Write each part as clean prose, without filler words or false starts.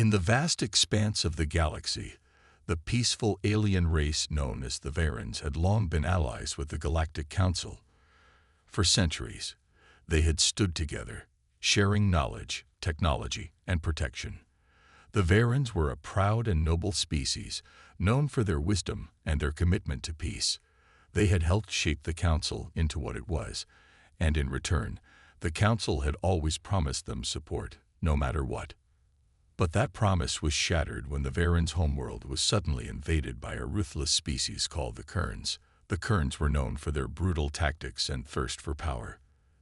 In the vast expanse of the galaxy, the peaceful alien race known as the Varens had long been allies with the Galactic Council. For centuries, they had stood together, sharing knowledge, technology, and protection. The Varens were a proud and noble species, known for their wisdom and their commitment to peace. They had helped shape the Council into what it was, and in return, the Council had always promised them support, no matter what. But that promise was shattered when the Varens' homeworld was suddenly invaded by a ruthless species called the Kerns. The Kerns were known for their brutal tactics and thirst for power.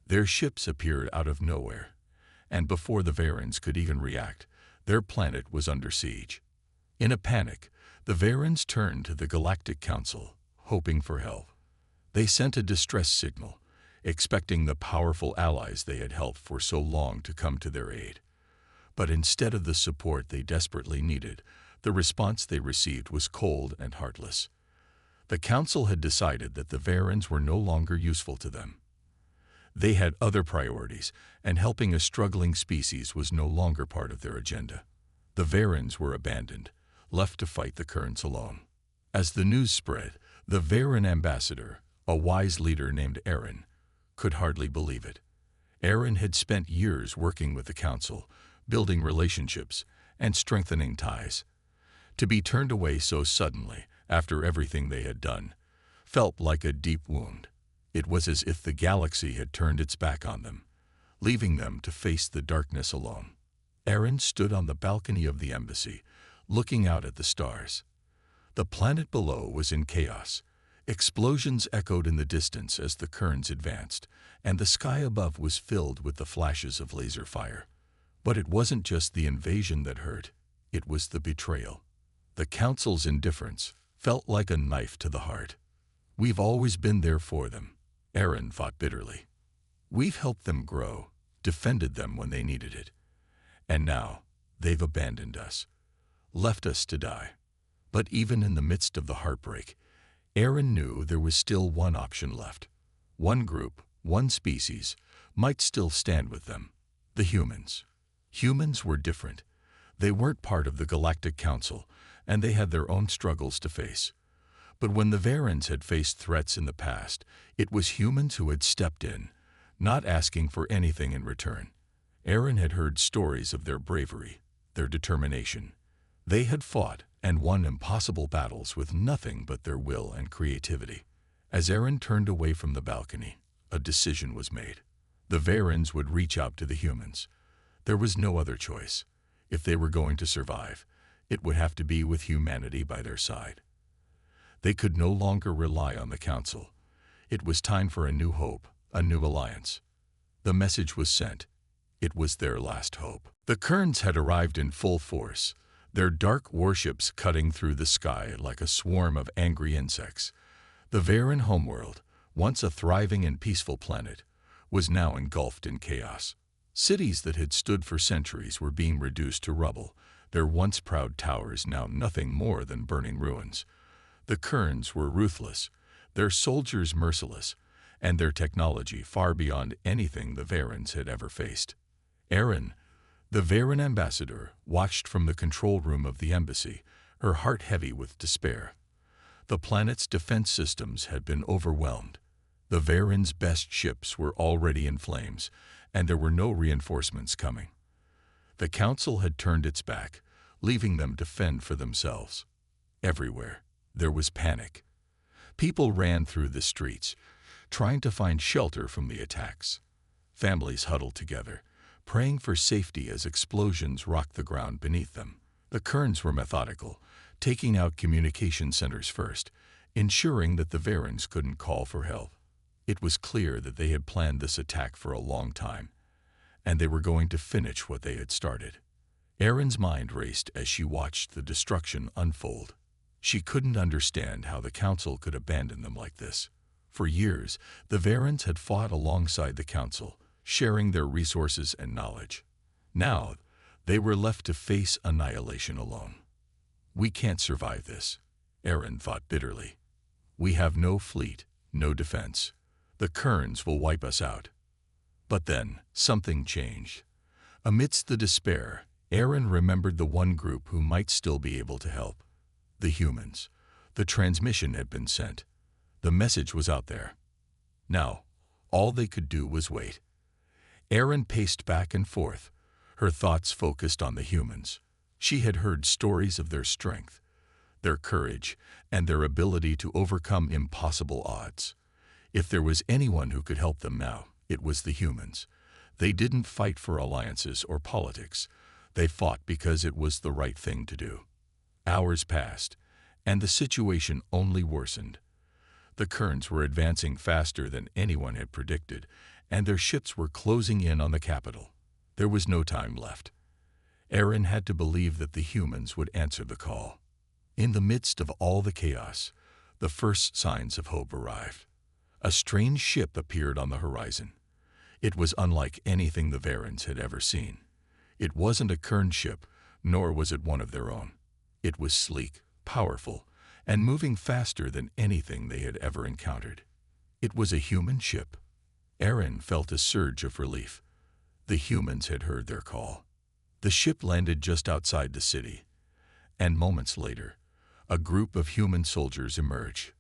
Their ships appeared out of nowhere, and before the Varens could even react, their planet was under siege. In a panic, the Varens turned to the Galactic Council, hoping for help. They sent a distress signal, expecting the powerful allies they had helped for so long to come to their aid. But instead of the support they desperately needed, the response they received was cold and heartless. The Council had decided that the Varens were no longer useful to them. They had other priorities, and helping a struggling species was no longer part of their agenda. The Varens were abandoned, left to fight the Kerns alone. As the news spread, the Varen ambassador, a wise leader named Aaron, could hardly believe it. Aaron had spent years working with the Council, building relationships, and strengthening ties. To be turned away so suddenly, after everything they had done, felt like a deep wound. It was as if the galaxy had turned its back on them, leaving them to face the darkness alone. Aaron stood on the balcony of the embassy, looking out at the stars. The planet below was in chaos. Explosions echoed in the distance as the Kerns advanced, and the sky above was filled with the flashes of laser fire. But it wasn't just the invasion that hurt, it was the betrayal. The Council's indifference felt like a knife to the heart. "We've always been there for them," Aaron thought bitterly. "We've helped them grow, defended them when they needed it. And now, they've abandoned us, left us to die." But even in the midst of the heartbreak, Aaron knew there was still one option left. One group, one species, might still stand with them: the humans. Humans were different. They weren't part of the Galactic Council, and they had their own struggles to face. But when the Varens had faced threats in the past, it was humans who had stepped in, not asking for anything in return. Aaron had heard stories of their bravery, their determination. They had fought and won impossible battles with nothing but their will and creativity. As Aaron turned away from the balcony, a decision was made. The Varens would reach out to the humans. There was no other choice. If they were going to survive, it would have to be with humanity by their side. They could no longer rely on the Council. It was time for a new hope, a new alliance. The message was sent. It was their last hope. The Kerns had arrived in full force, their dark warships cutting through the sky like a swarm of angry insects. The Varen homeworld, once a thriving and peaceful planet, was now engulfed in chaos. Cities that had stood for centuries were being reduced to rubble, their once proud towers now nothing more than burning ruins. The Kerns were ruthless, their soldiers merciless, and their technology far beyond anything the Varens had ever faced. Aaron, the Varen ambassador, watched from the control room of the embassy, her heart heavy with despair. The planet's defense systems had been overwhelmed. The Varens' best ships were already in flames, and there were no reinforcements coming. The Council had turned its back, leaving them to fend for themselves. Everywhere, there was panic. People ran through the streets, trying to find shelter from the attacks. Families huddled together, praying for safety as explosions rocked the ground beneath them. The Kerns were methodical, taking out communication centers first, ensuring that the Varens couldn't call for help. It was clear that they had planned this attack for a long time, and they were going to finish what they had started. Aaron's mind raced as she watched the destruction unfold. She couldn't understand how the Council could abandon them like this. For years, the Varens had fought alongside the Council, sharing their resources and knowledge. Now, they were left to face annihilation alone. "We can't survive this," Aaron thought bitterly. "We have no fleet, no defense. The Kerns will wipe us out." But then, something changed. Amidst the despair, Aaron remembered the one group who might still be able to help. The humans. The transmission had been sent. The message was out there. Now, all they could do was wait. Aaron paced back and forth, her thoughts focused on the humans. She had heard stories of their strength, their courage, and their ability to overcome impossible odds. If there was anyone who could help them now, it was the humans. They didn't fight for alliances or politics. They fought because it was the right thing to do. Hours passed, and the situation only worsened. The Kerns were advancing faster than anyone had predicted, and their ships were closing in on the capital. There was no time left. Aaron had to believe that the humans would answer the call. In the midst of all the chaos, the first signs of hope arrived. A strange ship appeared on the horizon. It was unlike anything the Varens had ever seen. It wasn't a Kern ship, nor was it one of their own. It was sleek, powerful, and moving faster than anything they had ever encountered. It was a human ship. Aaron felt a surge of relief. The humans had heard their call. The ship landed just outside the city, and moments later, a group of human soldiers emerged.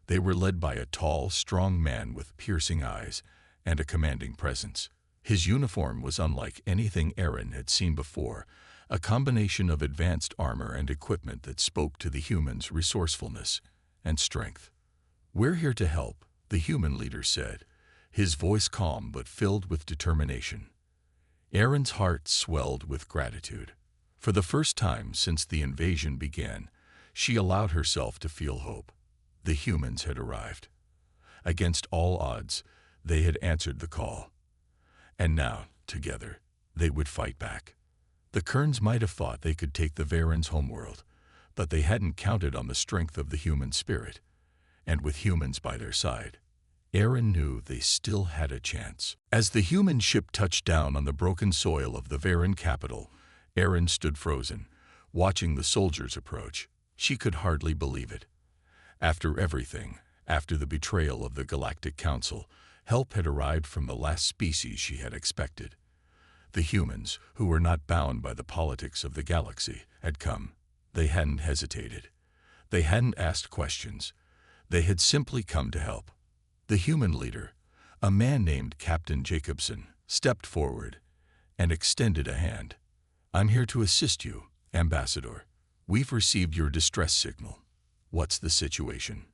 They were led by a tall, strong man with piercing eyes and a commanding presence. His uniform was unlike anything Aaron had seen before, a combination of advanced armor and equipment that spoke to the humans' resourcefulness and strength. "We're here to help," the human leader said, his voice calm but filled with determination. Aaron's heart swelled with gratitude. For the first time since the invasion began, she allowed herself to feel hope. The humans had arrived. Against all odds, they had answered the call. And now, together, they would fight back. The Kerns might have thought they could take the Varens' homeworld, but they hadn't counted on the strength of the human spirit. And with humans by their side, Aaron knew they still had a chance. As the human ship touched down on the broken soil of the Varen capital, Aaron stood frozen, watching the soldiers approach. She could hardly believe it. After everything, after the betrayal of the Galactic Council, help had arrived from the last species she had expected. The humans, who were not bound by the politics of the galaxy, had come. They hadn't hesitated. They hadn't asked questions. They had simply come to help. The human leader, a man named Captain Jacobson, stepped forward and extended a hand. "I'm here to assist you, Ambassador. We've received your distress signal. What's the situation?"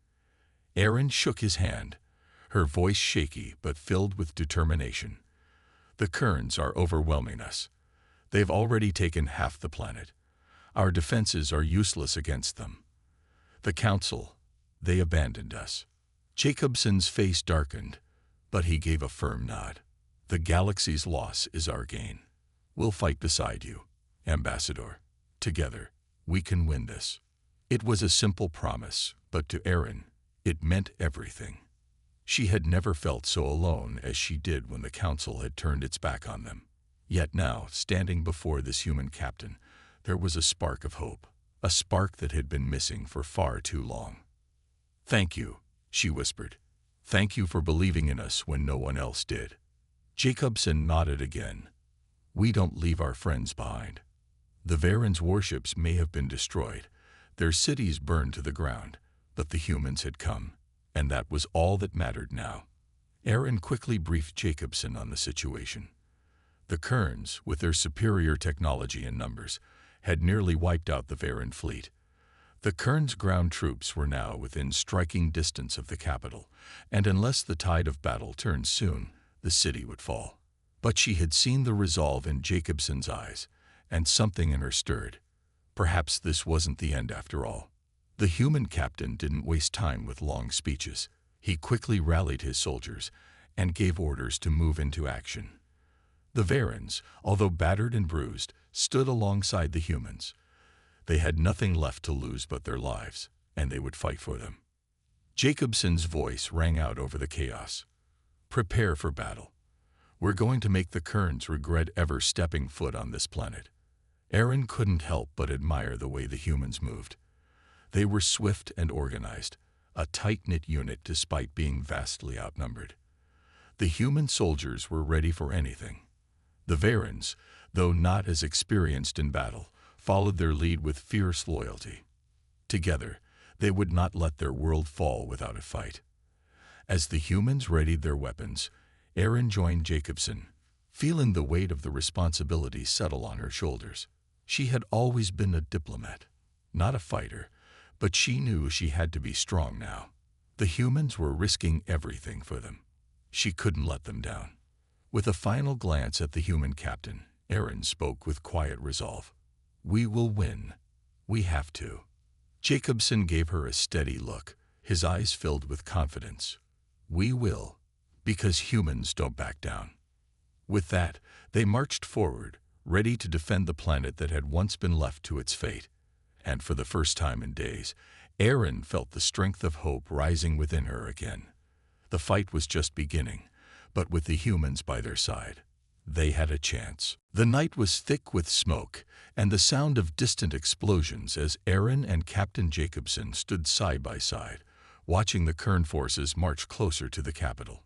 Aaron shook his hand, her voice shaky but filled with determination. "The Kerns are overwhelming us. They've already taken half the planet. Our defenses are useless against them. The Council, they abandoned us." Jacobson's face darkened, but he gave a firm nod. "The galaxy's loss is our gain. We'll fight beside you, Ambassador. Together, we can win this." It was a simple promise, but to Aaron, it meant everything. She had never felt so alone as she did when the Council had turned its back on them. Yet now, standing before this human captain, there was a spark of hope, a spark that had been missing for far too long. "Thank you," she whispered. "Thank you for believing in us when no one else did." Jacobson nodded again. "We don't leave our friends behind. The Varens' warships may have been destroyed, their cities burned to the ground, but the humans had come, and that was all that mattered now." Aaron quickly briefed Jacobson on the situation. The Kerns, with their superior technology and numbers, had nearly wiped out the Varen fleet. The Kerns' ground troops were now within striking distance of the capital, and unless the tide of battle turned soon, the city would fall. But she had seen the resolve in Jacobson's eyes, and something in her stirred. Perhaps this wasn't the end after all. The human captain didn't waste time with long speeches. He quickly rallied his soldiers and gave orders to move into action. The Varens, although battered and bruised, stood alongside the humans. They had nothing left to lose but their lives, and they would fight for them. Jacobson's voice rang out over the chaos. "Prepare for battle. We're going to make the Kerns regret ever stepping foot on this planet." Aaron couldn't help but admire the way the humans moved. They were swift and organized, a tight-knit unit despite being vastly outnumbered. The human soldiers were ready for anything. The Varens, though not as experienced in battle, followed their lead with fierce loyalty. Together, they would not let their world fall without a fight. As the humans readied their weapons, Erin joined Jacobson, feeling the weight of the responsibility settle on her shoulders. She had always been a diplomat, not a fighter, but she knew she had to be strong now. The humans were risking everything for them. She couldn't let them down. With a final glance at the human captain, Erin spoke with quiet resolve. "We will win. We have to." Jacobson gave her a steady look, his eyes filled with confidence. "We will, because humans don't back down." With that, they marched forward, ready to defend the planet that had once been left to its fate. And for the first time in days, Erin felt the strength of hope rising within her again. The fight was just beginning, but with the humans by their side, they had a chance. The night was thick with smoke and the sound of distant explosions as Erin and Captain Jacobson stood side by side, watching the Kern forces march closer to the capital.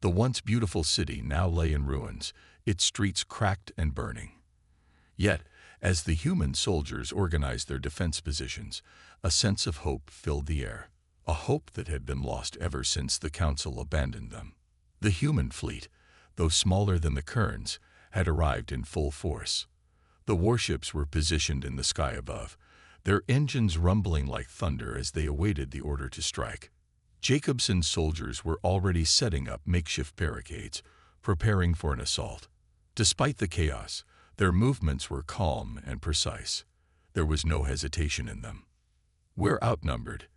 The once beautiful city now lay in ruins, its streets cracked and burning. Yet, as the human soldiers organized their defense positions, a sense of hope filled the air, a hope that had been lost ever since the Council abandoned them. The human fleet, though smaller than the Kerns, had arrived in full force. The warships were positioned in the sky above, their engines rumbling like thunder as they awaited the order to strike. Jacobson's soldiers were already setting up makeshift barricades, preparing for an assault. Despite the chaos, their movements were calm and precise. There was no hesitation in them. "We're outnumbered,"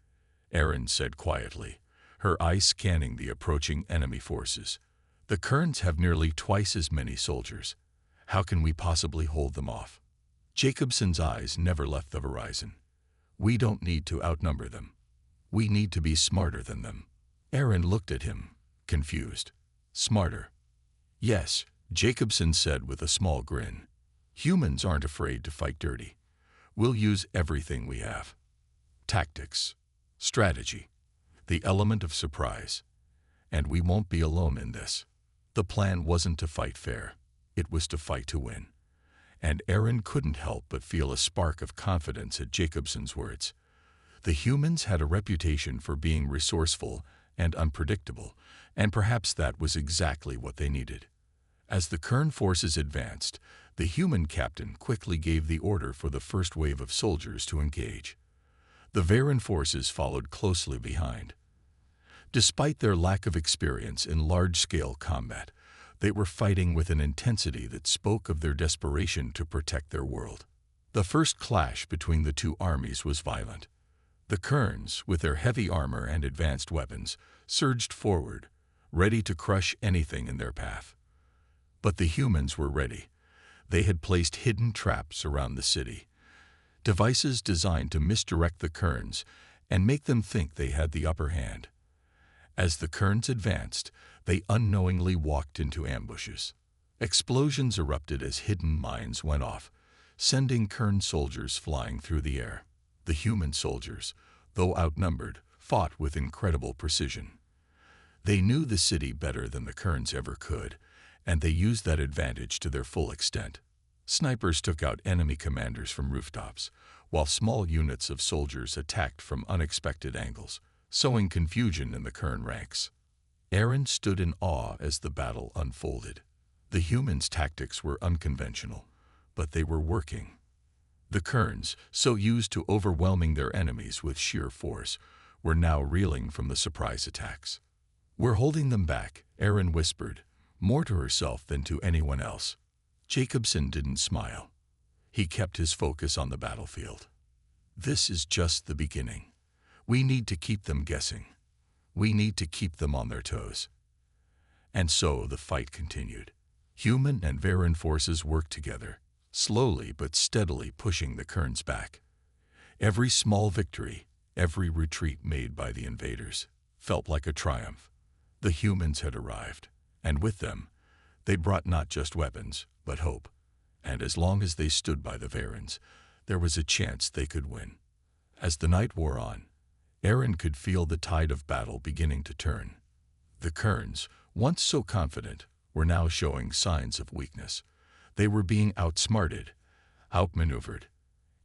Erin said quietly, her eyes scanning the approaching enemy forces. "The Kerns have nearly twice as many soldiers. How can we possibly hold them off?" Jacobson's eyes never left the horizon. "We don't need to outnumber them. We need to be smarter than them." Erin looked at him, confused. "Smarter?" "Yes," Jacobson said with a small grin. "Humans aren't afraid to fight dirty. We'll use everything we have. Tactics, strategy, the element of surprise. And we won't be alone in this." The plan wasn't to fight fair. It was to fight to win. And Erin couldn't help but feel a spark of confidence at Jacobson's words. The humans had a reputation for being resourceful and unpredictable, and perhaps that was exactly what they needed. As the Kern forces advanced, the human captain quickly gave the order for the first wave of soldiers to engage. The Varen forces followed closely behind. Despite their lack of experience in large-scale combat, they were fighting with an intensity that spoke of their desperation to protect their world. The first clash between the two armies was violent. The Kerns, with their heavy armor and advanced weapons, surged forward, ready to crush anything in their path. But the humans were ready. They had placed hidden traps around the city, devices designed to misdirect the Kerns and make them think they had the upper hand. As the Kerns advanced, they unknowingly walked into ambushes. Explosions erupted as hidden mines went off, sending Kern soldiers flying through the air. The human soldiers, though outnumbered, fought with incredible precision. They knew the city better than the Kerns ever could, and they used that advantage to their full extent. Snipers took out enemy commanders from rooftops, while small units of soldiers attacked from unexpected angles, sowing confusion in the Kern ranks. Erin stood in awe as the battle unfolded. The humans' tactics were unconventional, but they were working. The Kerns, so used to overwhelming their enemies with sheer force, were now reeling from the surprise attacks. "We're holding them back," Erin whispered, more to herself than to anyone else. Jacobson didn't smile. He kept his focus on the battlefield. "This is just the beginning. We need to keep them guessing. We need to keep them on their toes." And so the fight continued. Human and Varen forces worked together, slowly but steadily pushing the Kerns back. Every small victory, every retreat made by the invaders, felt like a triumph. The humans had arrived, and with them, they brought not just weapons, but hope. And as long as they stood by the Varens, there was a chance they could win. As the night wore on, Erin could feel the tide of battle beginning to turn. The Kerns, once so confident, were now showing signs of weakness. They were being outsmarted, outmaneuvered,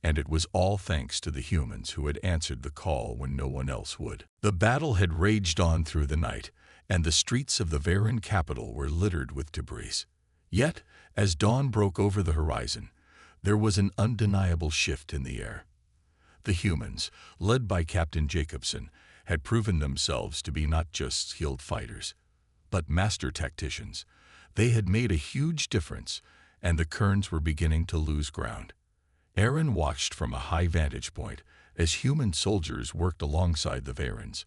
and it was all thanks to the humans who had answered the call when no one else would. The battle had raged on through the night, and the streets of the Varen capital were littered with debris. Yet, as dawn broke over the horizon, there was an undeniable shift in the air. The humans, led by Captain Jacobson, had proven themselves to be not just skilled fighters, but master tacticians. They had made a huge difference, and the Kerns were beginning to lose ground. Aaron watched from a high vantage point as human soldiers worked alongside the Varens,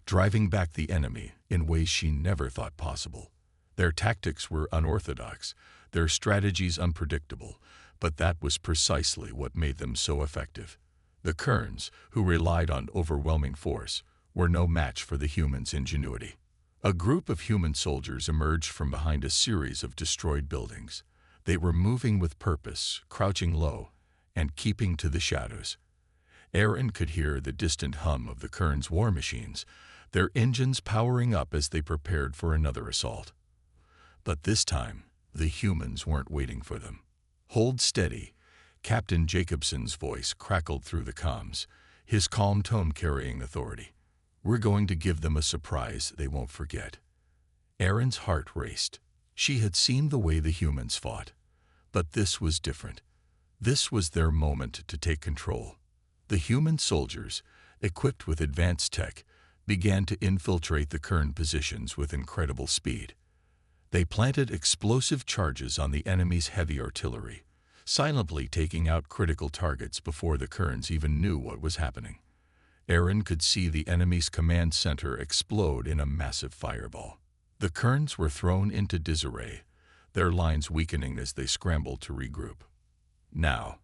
driving back the enemy in ways she never thought possible. Their tactics were unorthodox, their strategies unpredictable, but that was precisely what made them so effective. The Kerns, who relied on overwhelming force, were no match for the humans' ingenuity. A group of human soldiers emerged from behind a series of destroyed buildings. They were moving with purpose, crouching low, and keeping to the shadows. Aaron could hear the distant hum of the Kerns' war machines, their engines powering up as they prepared for another assault. But this time, the humans weren't waiting for them. "Hold steady," Captain Jacobson's voice crackled through the comms, his calm tone carrying authority. "We're going to give them a surprise they won't forget." Aaron's heart raced. She had seen the way the humans fought, but this was different. This was their moment to take control. The human soldiers, equipped with advanced tech, began to infiltrate the Kern positions with incredible speed. They planted explosive charges on the enemy's heavy artillery, silently taking out critical targets before the Kerns even knew what was happening. Aaron could see the enemy's command center explode in a massive fireball. The Kerns were thrown into disarray, their lines weakening as they scrambled to regroup. Now,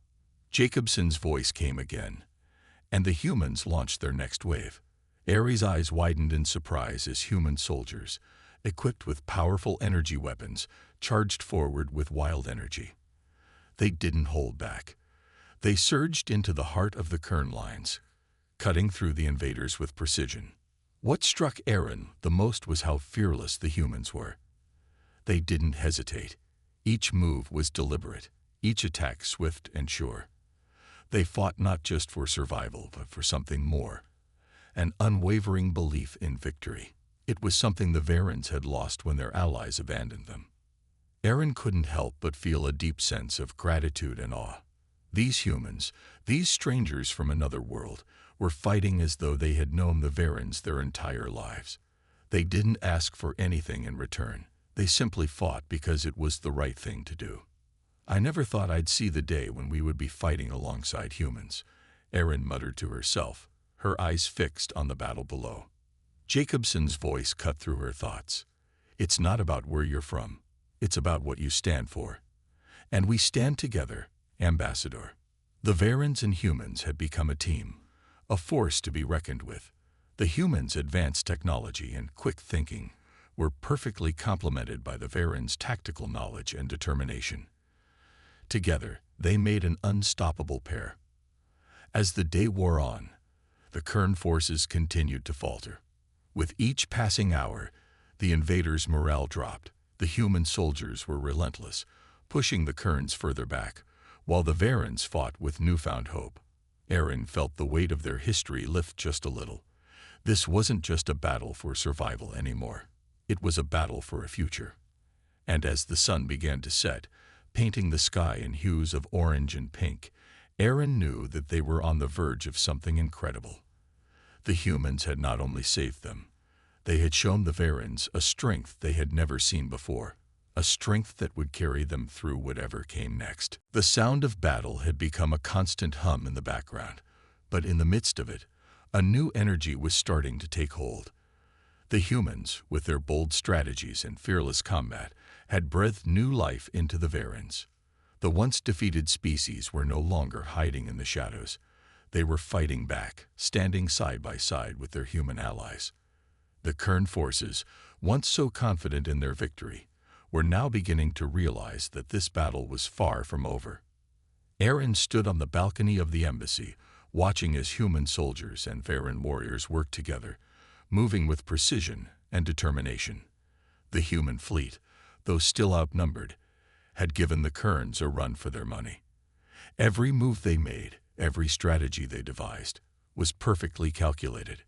Jacobson's voice came again, and the humans launched their next wave. Ares' eyes widened in surprise as human soldiers, equipped with powerful energy weapons, charged forward with wild energy. They didn't hold back. They surged into the heart of the Kern lines, cutting through the invaders with precision. What struck Aaron the most was how fearless the humans were. They didn't hesitate. Each move was deliberate, each attack swift and sure. They fought not just for survival, but for something more, an unwavering belief in victory. It was something the Varens had lost when their allies abandoned them. Aaron couldn't help but feel a deep sense of gratitude and awe. These humans, these strangers from another world, were fighting as though they had known the Varens their entire lives. They didn't ask for anything in return. They simply fought because it was the right thing to do. "I never thought I'd see the day when we would be fighting alongside humans," Aaron muttered to herself, her eyes fixed on the battle below. Jacobson's voice cut through her thoughts. "It's not about where you're from. It's about what you stand for. And we stand together, Ambassador." The Varens and humans had become a team, a force to be reckoned with. The humans' advanced technology and quick thinking were perfectly complemented by the Varens' tactical knowledge and determination. Together, they made an unstoppable pair. As the day wore on, the Kern forces continued to falter. With each passing hour, the invaders' morale dropped. The human soldiers were relentless, pushing the Kerns further back, while the Varens fought with newfound hope. Aaron felt the weight of their history lift just a little. This wasn't just a battle for survival anymore. It was a battle for a future. And as the sun began to set, painting the sky in hues of orange and pink, Aaron knew that they were on the verge of something incredible. The humans had not only saved them, they had shown the Varens a strength they had never seen before, a strength that would carry them through whatever came next. The sound of battle had become a constant hum in the background, but in the midst of it, a new energy was starting to take hold. The humans, with their bold strategies and fearless combat, had breathed new life into the Varens. The once defeated species were no longer hiding in the shadows. They were fighting back, standing side by side with their human allies. The Kern forces, once so confident in their victory, were now beginning to realize that this battle was far from over. Aaron stood on the balcony of the embassy, watching as human soldiers and Varen warriors worked together, moving with precision and determination. The human fleet, though still outnumbered, had given the Kerns a run for their money. Every move they made, every strategy they devised, was perfectly calculated.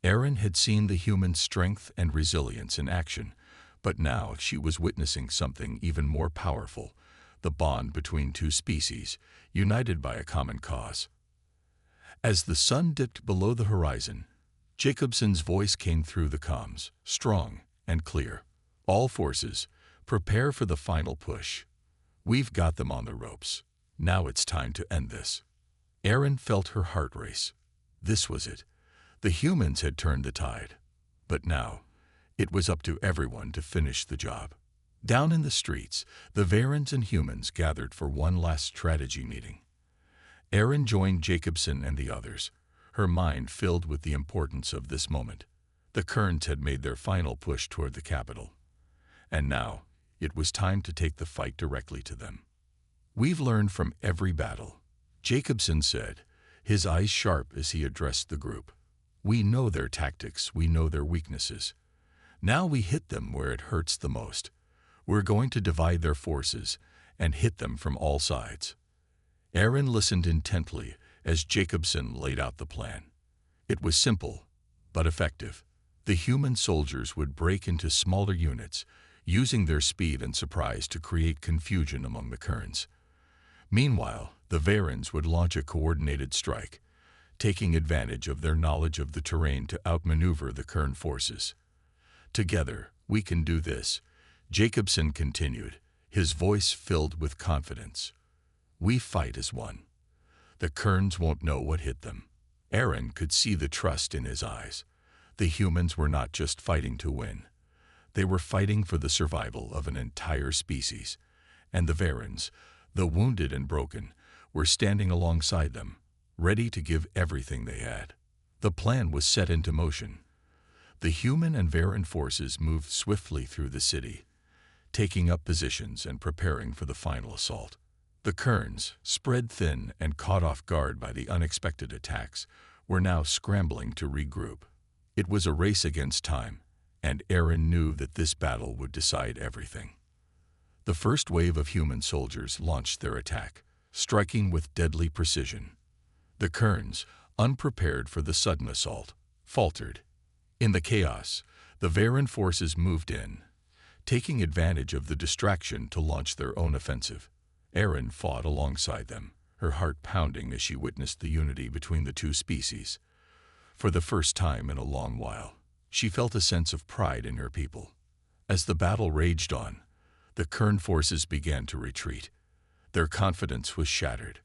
Erin had seen the human strength and resilience in action, but now she was witnessing something even more powerful, the bond between two species, united by a common cause. As the sun dipped below the horizon, Jacobson's voice came through the comms, strong and clear. All forces, prepare for the final push. We've got them on the ropes. Now it's time to end this. Erin felt her heart race. This was it. The humans had turned the tide. But now, it was up to everyone to finish the job. Down in the streets, the Varens and humans gathered for one last strategy meeting. Erin joined Jacobson and the others, her mind filled with the importance of this moment. The Kerns had made their final push toward the capital. And now, it was time to take the fight directly to them. We've learned from every battle, Jacobson said, his eyes sharp as he addressed the group. We know their tactics, we know their weaknesses. Now we hit them where it hurts the most. We're going to divide their forces and hit them from all sides. Erin listened intently as Jacobson laid out the plan. It was simple, but effective. The human soldiers would break into smaller units, using their speed and surprise to create confusion among the Kerns. Meanwhile, the Varens would launch a coordinated strike, taking advantage of their knowledge of the terrain to outmaneuver the Kern forces. Together, we can do this, Jacobson continued, his voice filled with confidence. We fight as one. The Kerns won't know what hit them. Erin could see the trust in his eyes. The humans were not just fighting to win. They were fighting for the survival of an entire species. And the Varens, though wounded and broken, were standing alongside them, ready to give everything they had. The plan was set into motion. The human and Varen forces moved swiftly through the city, taking up positions and preparing for the final assault. The Kerns, spread thin and caught off guard by the unexpected attacks, were now scrambling to regroup. It was a race against time, and Erin knew that this battle would decide everything. The first wave of human soldiers launched their attack, striking with deadly precision. The Kerns, unprepared for the sudden assault, faltered. In the chaos, the Varen forces moved in, taking advantage of the distraction to launch their own offensive. Erin fought alongside them, her heart pounding as she witnessed the unity between the two species. For the first time in a long while, she felt a sense of pride in her people. As the battle raged on, the Kern forces began to retreat. Their confidence was shattered.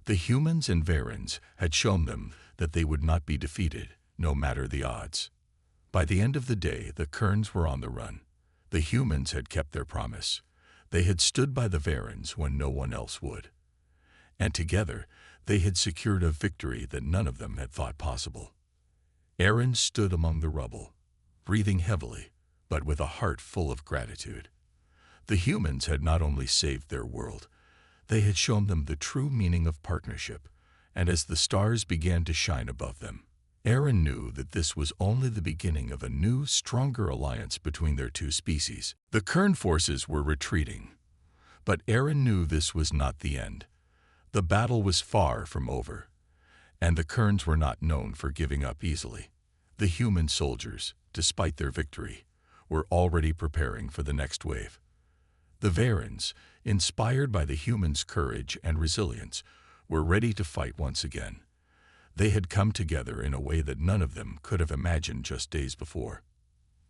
The humans and Varens had shown them that they would not be defeated, no matter the odds. By the end of the day, the Kerns were on the run. The humans had kept their promise. They had stood by the Varens when no one else would. And together, they had secured a victory that none of them had thought possible. Erin stood among the rubble, breathing heavily, but with a heart full of gratitude. The humans had not only saved their world, they had shown them the true meaning of partnership, and as the stars began to shine above them, Erin knew that this was only the beginning of a new, stronger alliance between their two species. The Kern forces were retreating, but Erin knew this was not the end. The battle was far from over, and the Kerns were not known for giving up easily. The human soldiers, despite their victory, were already preparing for the next wave. The Varens, inspired by the humans' courage and resilience, were ready to fight once again. They had come together in a way that none of them could have imagined just days before.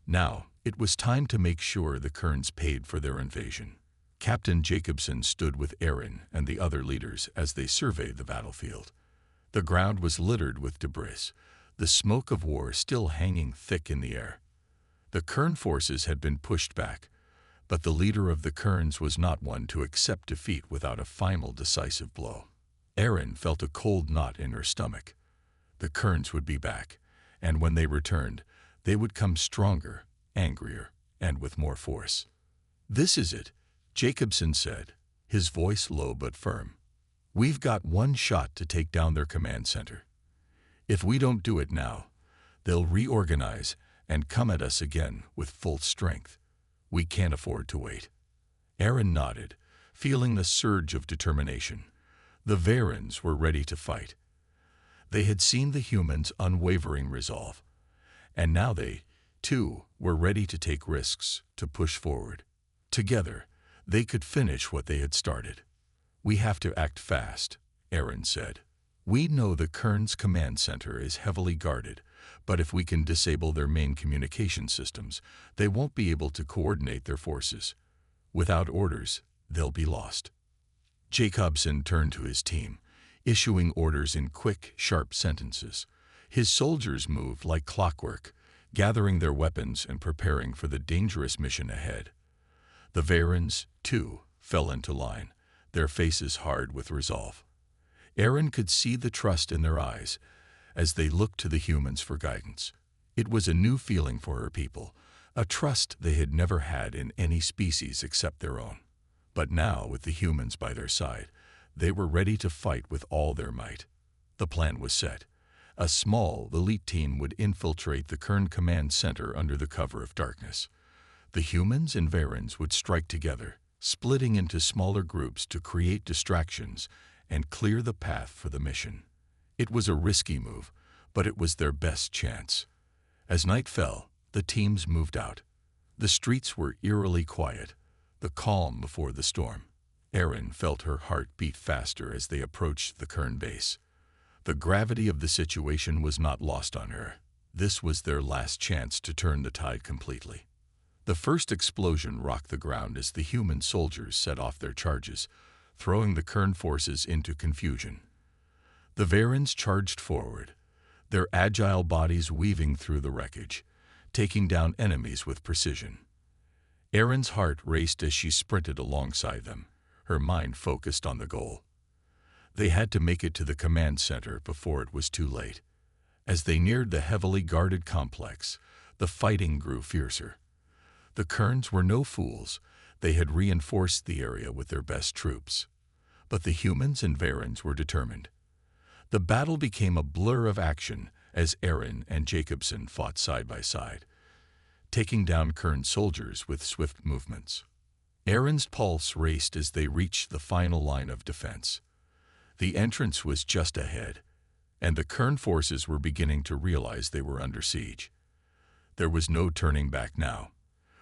Now, it was time to make sure the Kerns paid for their invasion. Captain Jacobson stood with Erin and the other leaders as they surveyed the battlefield. The ground was littered with debris, the smoke of war still hanging thick in the air. The Kern forces had been pushed back, but the leader of the Kerns was not one to accept defeat without a final decisive blow. Erin felt a cold knot in her stomach. The Kerns would be back, and when they returned, they would come stronger, angrier, and with more force. "This is it," Jacobson said, his voice low but firm. "We've got one shot to take down their command center. If we don't do it now, they'll reorganize and come at us again with full strength. We can't afford to wait." Erin nodded, Feeling the surge of determination, the Varens were ready to fight. They had seen the humans' unwavering resolve, and now they, too, were ready to take risks, to push forward. Together, they could finish what they had started. "We have to act fast," Aaron said. "We know the Kerns command center is heavily guarded, but if we can disable their main communication systems, they won't be able to coordinate their forces. Without orders, they'll be lost." Jacobson turned to his team, issuing orders in quick, sharp sentences. His soldiers moved like clockwork, gathering their weapons and preparing for the dangerous mission ahead. The Varens, too, fell into line, their faces hard with resolve. Aaron could see the trust in their eyes as they looked to the humans for guidance. It was a new feeling for her people, a trust they had never had in any species except their own. But now, with the humans by their side, they were ready to fight with all their might. The plan was set. A small, elite team would infiltrate the Kern Command Center under the cover of darkness. The humans and Varens would strike together, splitting into smaller groups to create distractions and clear the path for the mission. It was a risky move, but it was their best chance. As night fell, the teams moved out. The streets were eerily quiet, the calm before the storm. Aaron felt her heart beat faster as they approached the Kern base. The gravity of the situation was not lost on her. This was their last chance to turn the tide completely. The first explosion rocked the ground as the human soldiers set off their charges, throwing the Kern forces into confusion. The Varens charged forward, their agile bodies weaving through the wreckage, taking down enemies with precision. Aaron's heart raced as she sprinted alongside them, her mind focused on the goal. They had to make it to the command center before it was too late. As they neared the heavily guarded complex, the fighting grew fiercer. The Kerns were no fools. They had reinforced the area with their best troops. But the humans and Varens were determined. The battle became a blur of action as Aaron and Jacobson fought side by side, taking down Kern soldiers with swift movements. Aaron's pulse raced as they reached the final line of defense. The entrance was just ahead, and the Kern forces were beginning to realize they were under siege. There was no turning back now.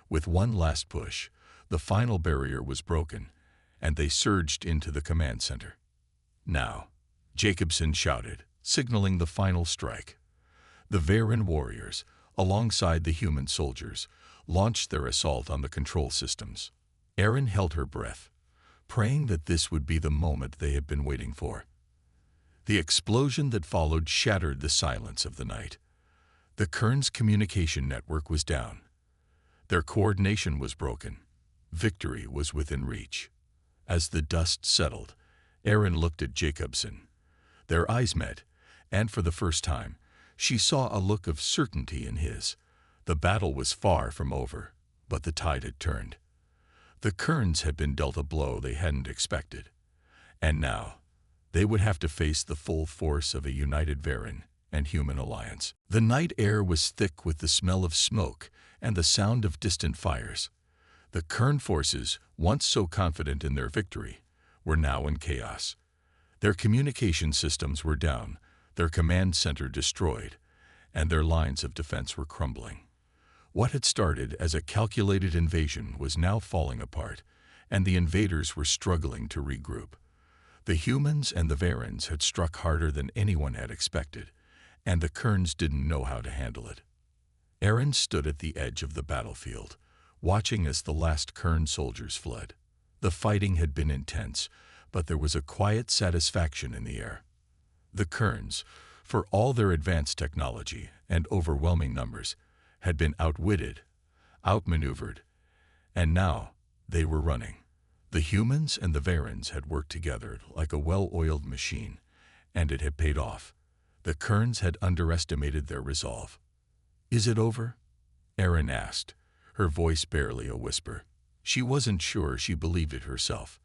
With one last push, the final barrier was broken, and they surged into the command center. "Now," Jacobson shouted, signaling the final strike. The Varen warriors, alongside the human soldiers, launched their assault on the control systems. Aaron held her breath, praying that this would be the moment they had been waiting for. The explosion that followed shattered the silence of the night. The Kerns' communication network was down. Their coordination was broken. Victory was within reach. As the dust settled, Aaron looked at Jacobson. Their eyes met, and for the first time, she saw a look of certainty in his. The battle was far from over, but the tide had turned. The Kerns had been dealt a blow they hadn't expected, and now they would have to face the full force of a united Varen and human alliance. The night air was thick with the smell of smoke and the sound of distant fires. The Kern forces, once so confident in their victory, were now in chaos. Their communication systems were down, their command center destroyed, and their lines of defense were crumbling. What had started as a calculated invasion was now falling apart, and the invaders were struggling to regroup. The humans and the Varens had struck harder than anyone had expected, and the Kerns didn't know how to handle it. Aaron stood at the edge of the battlefield, watching as the last Kern soldiers fled. The fighting had been intense, but there was a quiet satisfaction in the air. The Kerns, for all their advanced technology and overwhelming numbers, had been outwitted, outmaneuvered, and now they were running. The humans and the Varens had worked together like a well-oiled machine, and it had paid off. The Kerns had underestimated their resolve. "Is it over?" Aaron asked, her voice barely a whisper. She wasn't sure she believed it herself.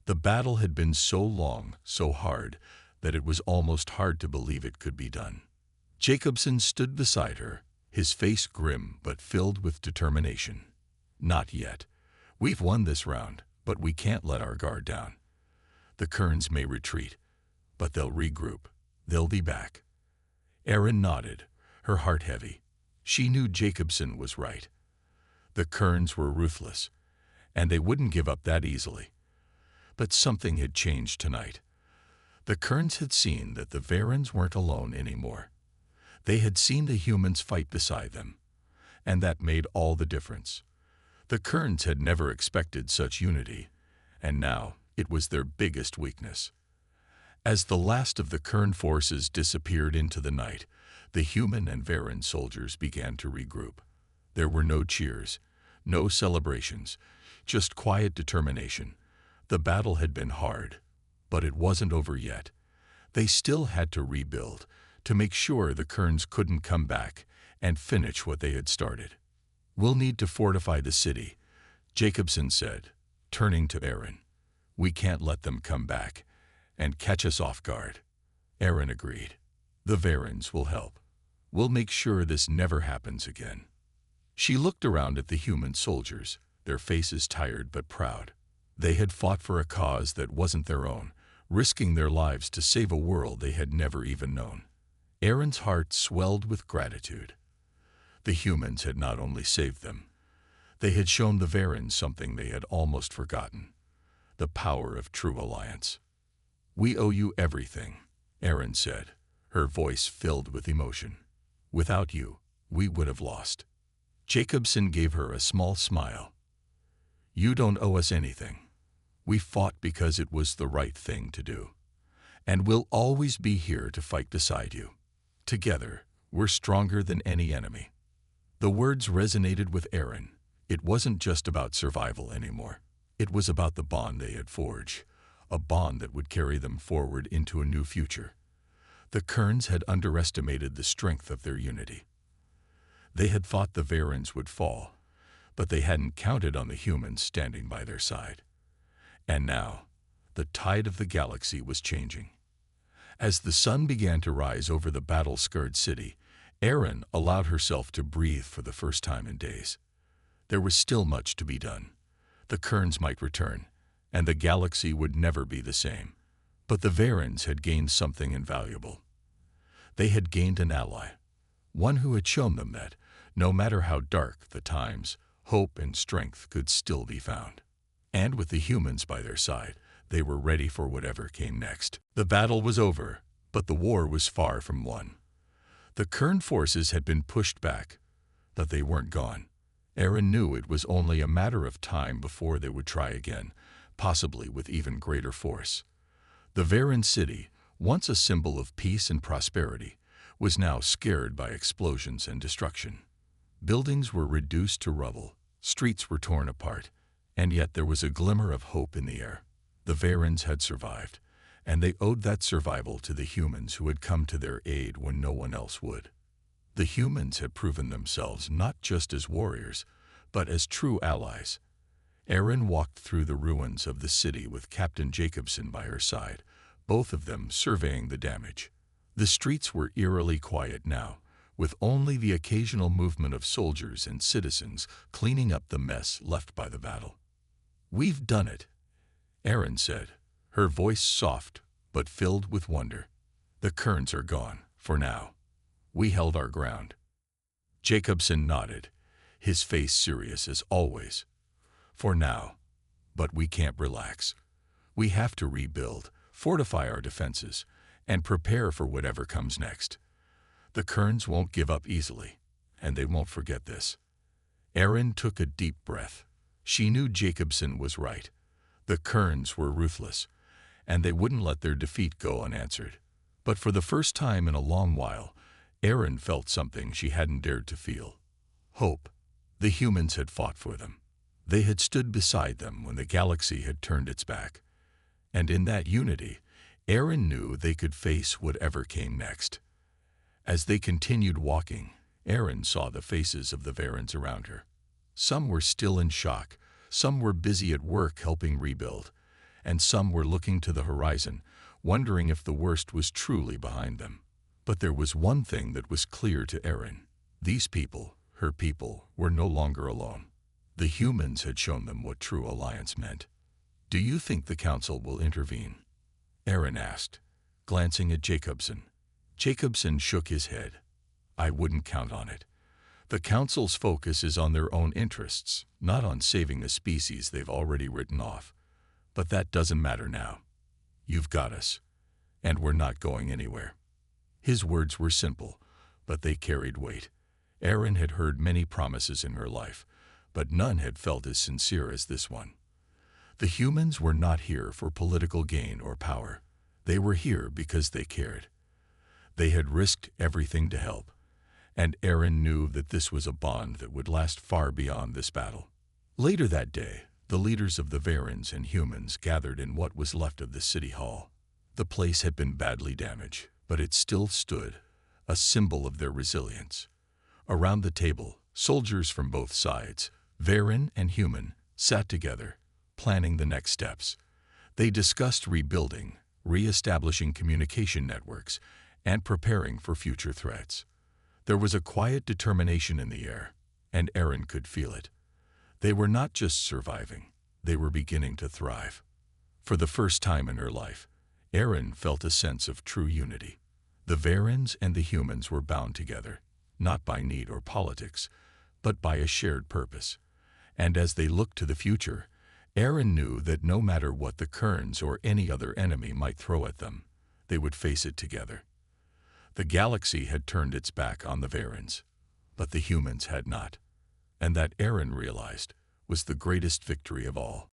The battle had been so long, so hard, that it was almost hard to believe it could be done. Jacobson stood beside her, his face grim but filled with determination. "Not yet. We've won this round, but we can't let our guard down. The Kerns may retreat, but they'll regroup. They'll be back." Erin nodded, her heart heavy. She knew Jacobson was right. The Kerns were ruthless, and they wouldn't give up that easily. But something had changed tonight. The Kerns had seen that the Varens weren't alone anymore. They had seen the humans fight beside them, and that made all the difference. The Kerns had never expected such unity, and now it was their biggest weakness. As the last of the Kern forces disappeared into the night, the human and Varen soldiers began to regroup. There were no cheers, no celebrations, just quiet determination. The battle had been hard, but it wasn't over yet. They still had to rebuild, to make sure the Kerns couldn't come back and finish what they had started. "We'll need to fortify the city," Jacobson said, turning to Erin. "We can't let them come back and catch us off guard." Erin agreed. "The Varens will help. We'll make sure this never happens again." She looked around at the human soldiers, their faces tired but proud. They had fought for a cause that wasn't their own, risking their lives to save a world they had never even known. Erin's heart swelled with gratitude. The humans had not only saved them, they had shown the Varens something they had almost forgotten: the power of true alliance. "We owe you everything," Erin said, her voice filled with emotion. "Without you, we would have lost." Jacobson gave her a small smile. "You don't owe us anything. We fought because it was the right thing to do. And we'll always be here to fight beside you. Together, we're stronger than any enemy." The words resonated with Erin. It wasn't just about survival anymore. It was about the bond they had forged, a bond that would carry them forward into a new future. The Kerns had underestimated the strength of their unity. They had thought the Varens would fall, but they hadn't counted on the humans standing by their side. And now, the tide of the galaxy was changing. As the sun began to rise over the battle-scarred city, Erin allowed herself to breathe for the first time in days. There was still much to be done. The Kerns might return, and the galaxy would never be the same. But the Varens had gained something invaluable. They had gained an ally, one who had shown them that, no matter how dark the times, hope and strength could still be found. And with the humans by their side, they were ready for whatever came next. The battle was over, but the war was far from won. The Kern forces had been pushed back, but they weren't gone. Erin knew it was only a matter of time before they would try again, possibly with even greater force. The Varen city, once a symbol of peace and prosperity, was now scared by explosions and destruction. Buildings were reduced to rubble, streets were torn apart, and yet there was a glimmer of hope in the air. The Varens had survived, and they owed that survival to the humans who had come to their aid when no one else would. The humans had proven themselves not just as warriors, but as true allies. Erin walked through the ruins of the city with Captain Jacobson by her side, both of them surveying the damage. The streets were eerily quiet now, with only the occasional movement of soldiers and citizens cleaning up the mess left by the battle. "We've done it," Erin said, her voice soft but filled with wonder. "The Kerns are gone, for now. We held our ground." Jacobson nodded, his face serious as always. "For now, but we can't relax. We have to rebuild, fortify our defenses, and prepare for whatever comes next. The Kerns won't give up easily, and they won't forget this." Erin took a deep breath. She knew Jacobson was right. The Kerns were ruthless, and they wouldn't let their defeat go unanswered. But for the first time in a long while, Erin felt something she hadn't dared to feel: hope. The humans had fought for them. They had stood beside them when the galaxy had turned its back. And in that unity, Erin knew they could face whatever came next. As they continued walking, Erin saw the faces of the Varens around her. Some were still in shock, some were busy at work helping rebuild, and some were looking to the horizon, wondering if the worst was truly behind them. But there was one thing that was clear to Erin. These people, her people, were no longer alone. The humans had shown them what true alliance meant. "Do you think the Council will intervene?" Aaron asked, glancing at Jacobson. Jacobson shook his head. "I wouldn't count on it. The Council's focus is on their own interests, not on saving a species they've already written off. But that doesn't matter now. You've got us, and we're not going anywhere." His words were simple, but they carried weight. Aaron had heard many promises in her life, but none had felt as sincere as this one. The humans were not here for political gain or power. They were here because they cared. They had risked everything to help, and Aaron knew that this was a bond that would last far beyond this battle. Later that day, the leaders of the Varens and humans gathered in what was left of the city hall. The place had been badly damaged, but it still stood, a symbol of their resilience. Around the table, soldiers from both sides, Varen and human, sat together, planning the next steps. They discussed rebuilding, re-establishing communication networks, and preparing for future threats. There was a quiet determination in the air, and Aaron could feel it. They were not just surviving, they were beginning to thrive. For the first time in her life, Aaron felt a sense of true unity. The Varens and the humans were bound together, not by need or politics, but by a shared purpose. And as they looked to the future, Aaron knew that no matter what the Kerns or any other enemy might throw at them, they would face it together. The galaxy had turned its back on the Varens, but the humans had not. And that, Aaron realized, was the greatest victory of all.